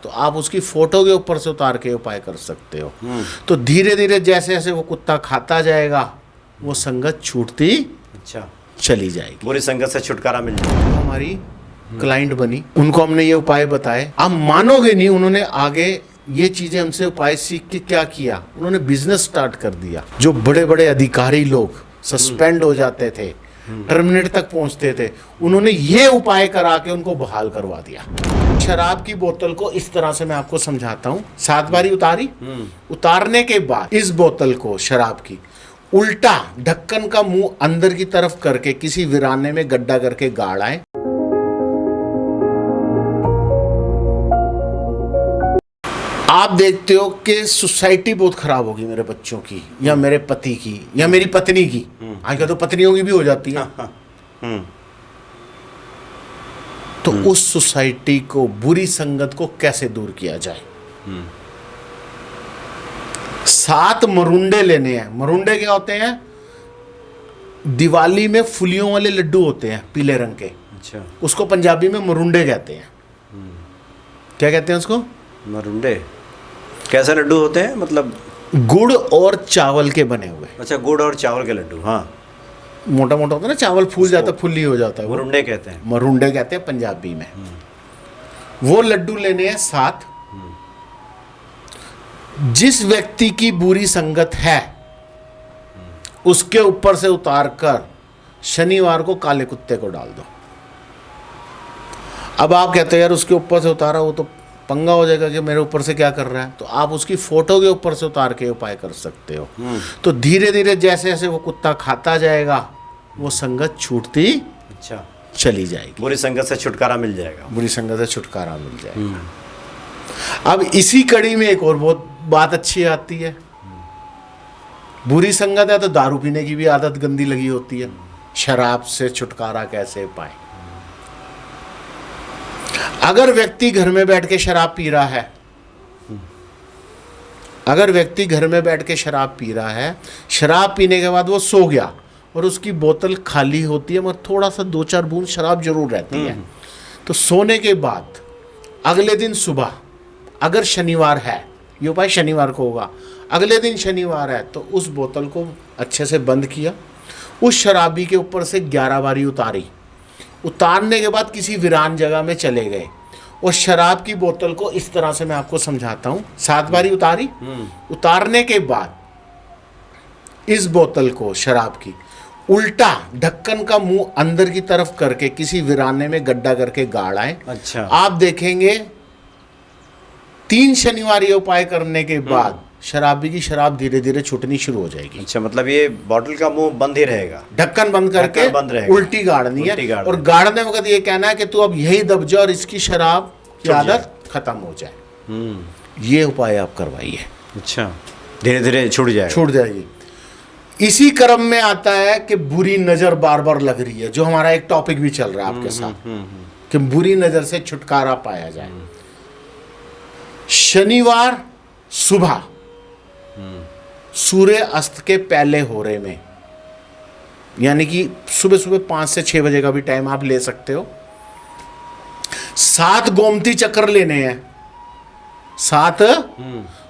तो आप उसकी फोटो के ऊपर से उतार के उपाय कर सकते हो। तो धीरे धीरे जैसे जैसे वो कुत्ता खाता जाएगा वो संगत छूटती अच्छा चली जाएगी, बुरी संगत से छुटकारा मिल जाएगा। हमारी क्लाइंट बनी, उनको हमने ये उपाय बताए, आप मानोगे नहीं, उन्होंने आगे ये चीजें हमसे उपाय सीख के क्या किया, उन्होंने बिजनेस स्टार्ट कर दिया। जो बड़े बड़े अधिकारी लोग सस्पेंड हो जाते थे, टर्मिनेट तक पहुंचते थे, उन्होंने ये उपाय करा के उनको बहाल करवा दिया। शराब की बोतल को इस तरह से मैं आपको समझाता हूँ, 7 बारी उतारी, उतारने के बाद इस बोतल को शराब की उल्टा ढक्कन का मुंह अंदर की तरफ करके किसी वीराने में गड्ढा करके गाड़ आए। आप देखते हो कि सोसाइटी बहुत खराब होगी मेरे बच्चों की या मेरे पति की या मेरी पत्नी की, आजकल तो पत्नियों की भी हो जाती है। तो उस सोसाइटी को, बुरी संगत को कैसे दूर किया जाए? 7 मरुंडे लेने हैं। मरुंडे क्या होते हैं? दिवाली में फुलियों वाले लड्डू होते हैं पीले रंग के, अच्छा उसको पंजाबी में मरुंडे कहते हैं। क्या कहते हैं उसको? मरुंडे। कैसे लड्डू होते हैं? मतलब गुड़ और चावल के बने हुए। अच्छा, गुड़ और चावल के लड्डू। हाँ, मोटा मोटा होता है ना, चावल फूल जाता, फुल्ली हो जाता है, मरुंडे कहते हैं। मरुंडे कहते हैं पंजाबी में। वो लड्डू लेने हैं 7। जिस व्यक्ति की बुरी संगत है उसके ऊपर से उतार कर शनिवार को काले कुत्ते को डाल दो। अब आप कहते हैं यार उसके ऊपर से उतारा, वो तो पंगा हो जाएगा कि मेरे ऊपर से क्या कर रहा है। तो आप उसकी फोटो के ऊपर से उतार के उपाय कर सकते हो। तो धीरे धीरे जैसे जैसे वो कुत्ता खाता जाएगा वो संगत छूटती अच्छा चली जाएगी, बुरी संगत से छुटकारा मिल जाएगा। बुरी संगत से छुटकारा मिल जाएगा। अब इसी कड़ी में एक और बहुत बात अच्छी आती है। बुरी संगत है तो दारू पीने की भी आदत गंदी लगी होती है। शराब से छुटकारा कैसे पाए? अगर व्यक्ति घर में बैठ के शराब पी रहा है, अगर व्यक्ति घर में बैठ के शराब पी रहा है, शराब पीने के बाद वो सो गया और उसकी बोतल खाली होती है मगर थोड़ा सा 2-4 बूंद शराब जरूर रहती है, तो सोने के बाद अगले दिन सुबह, अगर शनिवार है, ये उपाय शनिवार को होगा, अगले दिन शनिवार है तो उस बोतल को अच्छे से बंद किया, उस शराबी के ऊपर से 11 बारी उतारी। उतारने के बाद किसी वीरान जगह में चले गए और शराब की बोतल को इस तरह से मैं आपको समझाता हूँ, 7 बारी उतारी। उतारने के बाद इस बोतल को, शराब की, उल्टा ढक्कन का मुंह अंदर की तरफ करके किसी वीराने में गड्ढा करके गाड़ आए। अच्छा, आप देखेंगे 3 शनिवार ये उपाय करने के बाद शराबी की शराब धीरे धीरे छूटनी शुरू हो जाएगी। अच्छा, मतलब ये बॉटल का मुंह बंद ही रहेगा, ढक्कन बंद करके ढक्कन बंद रहेगा, उल्टी गाड़नी है। उल्टी गाड़नी और गाड़ने वक्त ये कहना है कि तू अब यही दब जा और इसकी शराब की आदत खत्म हो जाए। ये उपाय आप करवाइए। अच्छा, धीरे धीरे छूट जाएगा, छूट जाएगी। इसी क्रम में आता है कि बुरी नजर बार बार लग रही है, जो हमारा एक टॉपिक भी चल रहा है आपके साथ, कि बुरी नजर से छुटकारा पाया जाए। शनिवार सुबह सूर्य अस्त के पहले होरे में, यानी कि सुबह सुबह 5 से 6 बजे का भी टाइम आप ले सकते हो, 7 गोमती चक्र लेने हैं। 7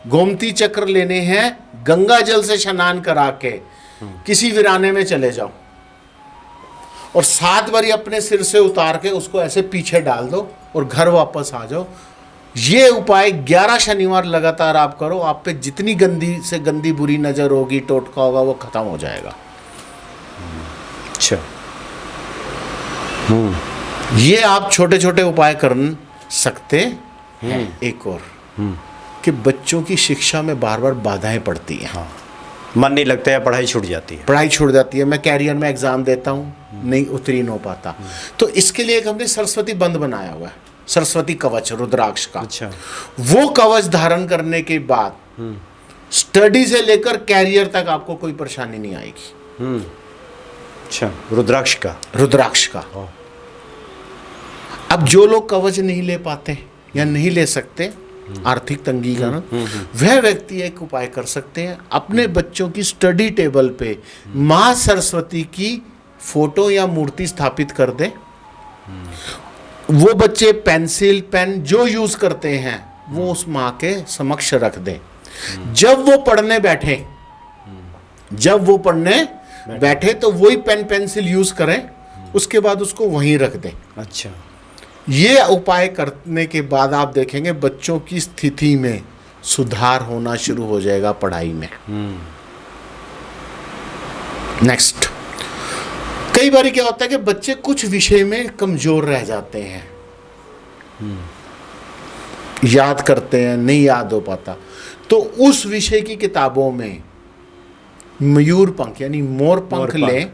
गोमती चक्र लेने हैं। गंगा जल से स्नान करा के किसी वीराने में चले जाओ और 7 बारी अपने सिर से उतार के उसको ऐसे पीछे डाल दो और घर वापस आ जाओ। ये उपाय 11 शनिवार लगातार आप करो, आप पे जितनी गंदी से गंदी बुरी नजर होगी, टोटका होगा, वो खत्म हो जाएगा। अच्छा, ये आप छोटे छोटे उपाय कर सकते हैं। एक और कि बच्चों की शिक्षा में बार बार बाधाएं पड़ती हैं। हाँ, मन नहीं लगता है, पढ़ाई छूट जाती है, पढ़ाई छूट जाती है। मैं कैरियर में एग्जाम देता हूँ, नहीं उत्तीर्ण हो पाता। तो इसके लिए एक हमने सरस्वती बंद बनाया हुआ है, सरस्वती कवच रुद्राक्ष का। अच्छा, वो कवच धारण करने के बाद स्टडी से लेकर कैरियर तक आपको कोई परेशानी नहीं आएगी। अच्छा, रुद्राक्ष का, रुद्राक्ष का। अब जो लोग कवच नहीं ले पाते या नहीं ले सकते, आर्थिक तंगी का ना, वह व्यक्ति एक उपाय कर सकते हैं, अपने बच्चों की स्टडी टेबल पे माँ सरस्वती की फोटो या मूर्ति स्थापित कर दे। वो बच्चे पेंसिल पेन जो यूज करते हैं वो उस माँ के समक्ष रख दें। जब वो पढ़ने बैठे तो वही पेन पेंसिल यूज करें, उसके बाद उसको वहीं रख दें। अच्छा, ये उपाय करने के बाद आप देखेंगे बच्चों की स्थिति में सुधार होना शुरू हो जाएगा पढ़ाई में। नेक्स्ट, कई बार क्या होता है कि बच्चे कुछ विषय में कमजोर रह जाते हैं, याद करते हैं, नहीं याद हो पाता, तो उस विषय की किताबों में मयूर पंख यानी मोर पंख लें,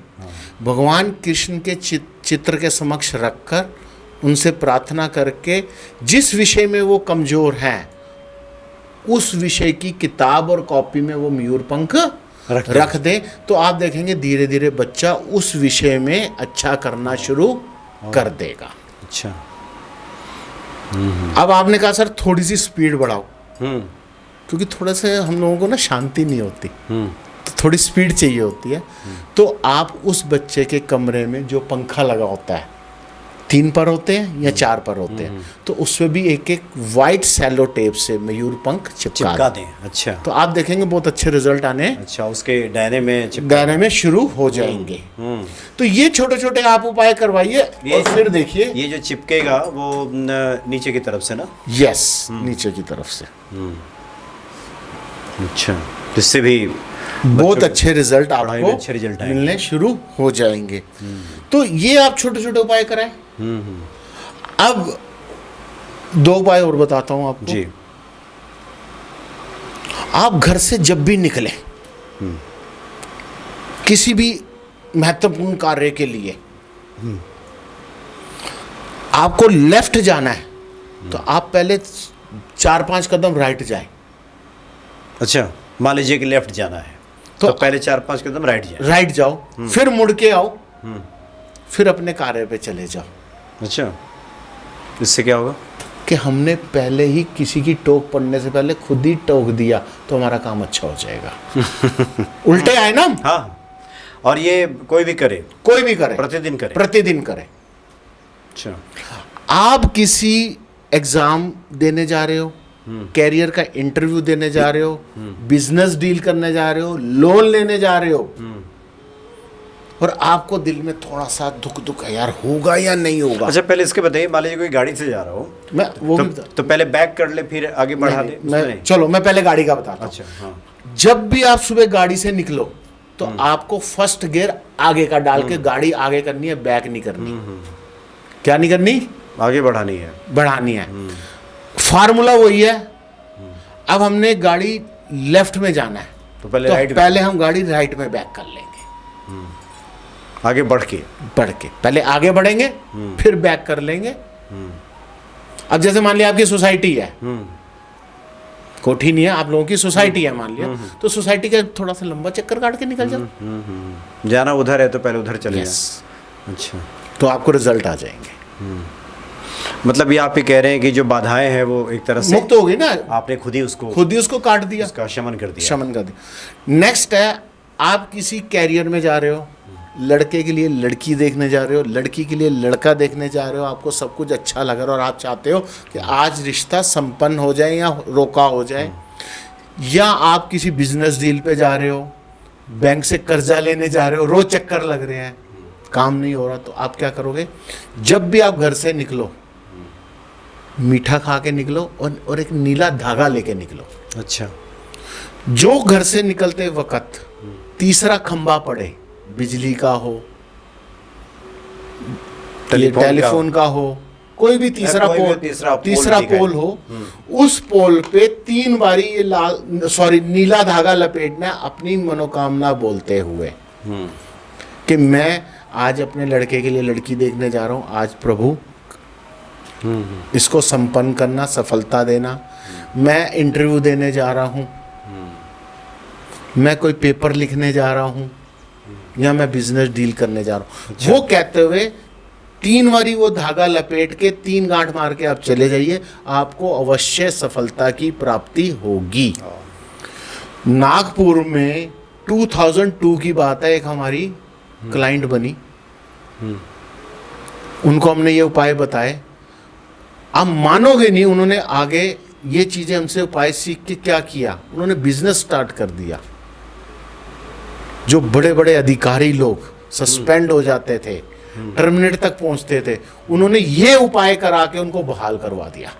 भगवान कृष्ण के चित्र के समक्ष रखकर उनसे प्रार्थना करके जिस विषय में वो कमजोर हैं उस विषय की किताब और कॉपी में वो मयूर पंख रख दें, तो आप देखेंगे धीरे धीरे बच्चा उस विषय में अच्छा करना शुरू कर देगा। अच्छा, अब आपने कहा सर थोड़ी सी स्पीड बढ़ाओ, क्योंकि थोड़ा सा हम लोगों को ना शांति नहीं होती, तो थोड़ी स्पीड चाहिए होती है। तो आप उस बच्चे के कमरे में जो पंखा लगा होता है, 3 पर होते हैं या 4 पर होते हैं, तो उसमें भी एक एक वाइट सेलो टेप से मयूर पंख चिपका दें। अच्छा, तो आप देखेंगे बहुत अच्छे रिजल्ट आने अच्छा उसके दायरे में शुरू हो जाएंगे। तो ये छोटे छोटे आप उपाय करवाइए और फिर देखिए ये जो चिपकेगा वो नीचे की तरफ से ना। यस, नीचे की तरफ से। अच्छा, जिससे भी बहुत अच्छे रिजल्ट आपको अच्छे रिजल्ट मिलने शुरू हो जाएंगे। तो ये आप छोटे छोटे उपाय कराएं। अब 2 उपाय और बताता हूं आपको जी। आप घर से जब भी निकले किसी भी महत्वपूर्ण कार्य के लिए आपको लेफ्ट जाना है, तो आप पहले 4-5 कदम राइट जाए। अच्छा, मान लीजिए कि लेफ्ट जाना है तो पहले 4-5 कदम राइट जाओ, फिर मुड़ के आओ, फिर अपने कार्य पे चले जाओ। अच्छा, इससे क्या होगा कि हमने पहले ही किसी की टोक पड़ने से पहले खुद ही टोक दिया तो हमारा काम अच्छा हो जाएगा। उल्टे आए ना। हाँ, और ये कोई भी करे, प्रतिदिन करे। अच्छा, आप किसी एग्जाम देने जा रहे हो, कैरियर का इंटरव्यू देने जा रहे हो, बिजनेस डील करने जा रहे हो, लोन लेने जा रहे हो, और आपको दिल में थोड़ा सा दुख है यार, होगा या नहीं होगा। अच्छा, पहले इसके बताइए, मान लीजिए कोई गाड़ी से जा रहा हो, मैं वो तो पहले बैक कर ले फिर आगे बढ़ा दे। चलो मैं पहले गाड़ी का बताता हूं। अच्छा, हाँ। जब भी आप सुबह गाड़ी से निकलो तो आपको फर्स्ट गियर आगे का डाल के गाड़ी आगे करनी है, बैक नहीं करनी। क्या नहीं करनी? आगे बढ़ानी है। फार्मूला वही है। अब हमने गाड़ी लेफ्ट में जाना है तो पहले हम गाड़ी राइट में बैक कर लेंगे, आगे बढ़ के पहले आगे बढ़ेंगे, फिर बैक कर लेंगे। अब जैसे मान लिया आपकी सोसाइटी है, कोठी नहीं है, आप लोगों की सोसाइटी है मान लिया, तो सोसाइटी का थोड़ा सा लंबा चक्कर काट के निकल जाओ। जाना उधर है तो पहले उधर चले जाओ। अच्छा, तो आपको रिजल्ट आ जाएंगे। मतलब ये आप ही कह रहे हैं कि जो बाधाएं हैं वो एक तरह से मुक्त हो गई ना, आपने खुद ही उसको काट दिया, उसका शमन कर दिया। नेक्स्ट है, आप किसी कैरियर में जा रहे हो, लड़के के लिए लड़की देखने जा रहे हो, लड़की के लिए लड़का देखने जा रहे हो, आपको सब कुछ अच्छा लग रहा है और आप चाहते हो कि आज रिश्ता संपन्न हो जाए या रोका हो जाए, या आप किसी बिजनेस डील पे जा रहे हो, बैंक से कर्जा लेने जा रहे हो, रोज चक्कर लग रहे हैं, काम नहीं हो रहा, तो आप क्या करोगे? जब भी आप घर से निकलो, मीठा खा के निकलो और एक नीला धागा लेके निकलो। अच्छा, जो घर से निकलते वक्त तीसरा खंबा पड़े, बिजली का हो, टेलीफोन का हो, कोई भी तीसरा पोल हो, उस पोल पे 3 बारी ये नीला धागा लपेटना, अपनी मनोकामना बोलते हुए कि मैं आज अपने लड़के के लिए लड़की देखने जा रहा हूँ, आज प्रभु इसको संपन्न करना, सफलता देना, मैं इंटरव्यू देने जा रहा हूँ, मैं कोई पेपर लिखने जा रहा हूँ, या मैं बिजनेस डील करने जा रहा हूँ। अच्छा। वो कहते हुए 3 बारी वो धागा लपेट के 3 गांठ मार के आप चले जाइए, आपको अवश्य सफलता की प्राप्ति होगी। नागपुर में 2002 की बात है, एक हमारी क्लाइंट बनी, उनको हमने ये उपाय बताए, आप मानोगे नहीं, उन्होंने आगे ये चीजें हमसे उपाय सीख के क्या किया, उन्होंने बिजनेस स्टार्ट कर दिया। जो बड़े बड़े अधिकारी लोग सस्पेंड हो जाते थे, टर्मिनेट तक पहुंचते थे, उन्होंने ये उपाय करा के उनको बहाल करवा दिया।